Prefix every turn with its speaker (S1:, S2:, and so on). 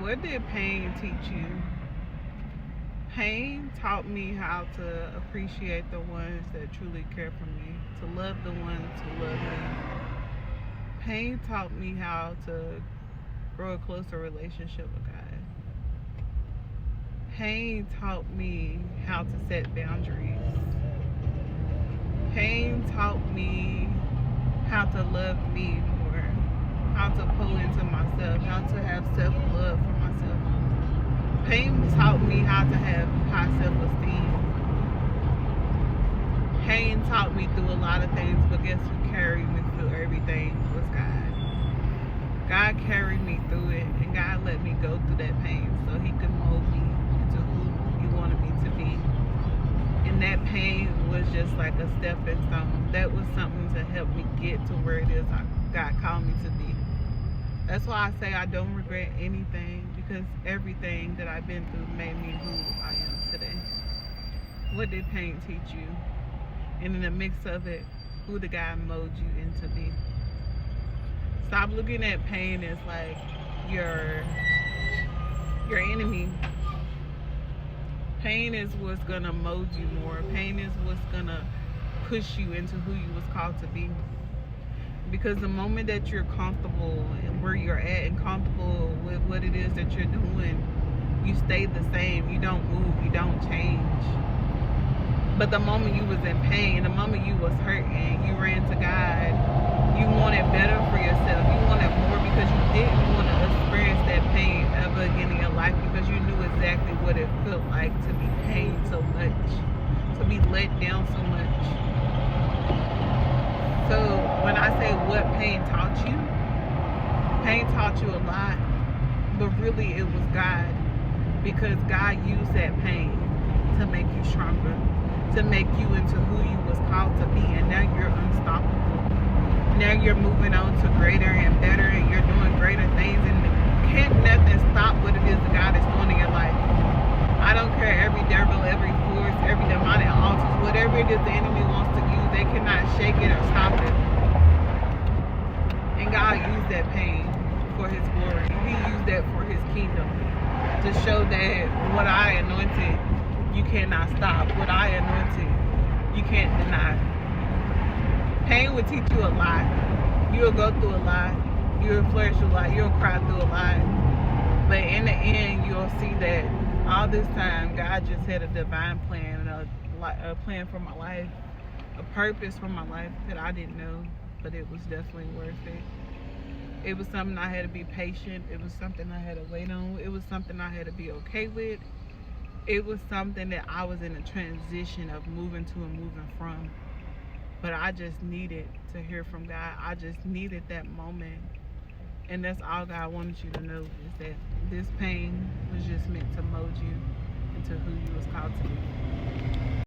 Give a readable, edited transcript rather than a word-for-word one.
S1: What did pain teach you? Pain taught me how to appreciate the ones that truly care for me, to love the ones who love me. Pain taught me how to grow a closer relationship with God. Pain taught me how to set boundaries. Pain taught me how to love me more, how to pull into myself, how to have self love for myself. Pain taught me how to have high self esteem. Pain taught me through a lot of things, but guess who carried me through everything was God. God carried me through it, and God let me go through that pain so He could mold me into who He wanted me to be. And that pain was just like a stepping stone. That was something to help me get to where it is God called me to be. That's why I say I don't regret anything, because everything that I've been through made me who I am today. What did pain teach you? And in the mix of it, who did God mold you into be? Stop looking at pain as like your your enemy. Pain is what's gonna mold you more. Pain is what's gonna push you into who you was called to be. Because the moment that you're comfortable and where you're at and comfortable with what it is that you're doing, you stay the same. You don't move. You don't change. But the moment you was in pain, the moment you was hurting, you ran to God. You wanted better for yourself. You wanted more because you didn't want to experience that pain ever again in your life, because you knew exactly what it felt like to be pained so much, to be let down so much. So when I say what pain taught you, pain taught you a lot, but really it was God, because God used that pain to make you stronger, to make you into who you was called to be, and now you're unstoppable. Now you're moving on to greater and better, and you're doing greater things, and can't nothing stop what it is that God is doing in your life. I don't care every devil, every force, every demonic altars, whatever it is the enemy wants to use, they cannot shake it or stop it. And God used that pain for His glory. He used that for His kingdom, to show that what I anointed, you cannot stop. What I anointed, you can't deny. Pain will teach you a lot. You'll go through a lot. You'll flourish a lot. You'll cry through a lot. But in the end, you'll see that all this time, God just had a divine plan, a plan for my life, a purpose for my life that I didn't know, but it was definitely worth it. It was something I had to be patient. It was something I had to wait on. It was something I had to be okay with. It was something that I was in a transition of moving to and moving from. But I just needed to hear from God. I just needed that moment. And that's all God wanted you to know, is that this pain was just meant to mold you into who you was called to be.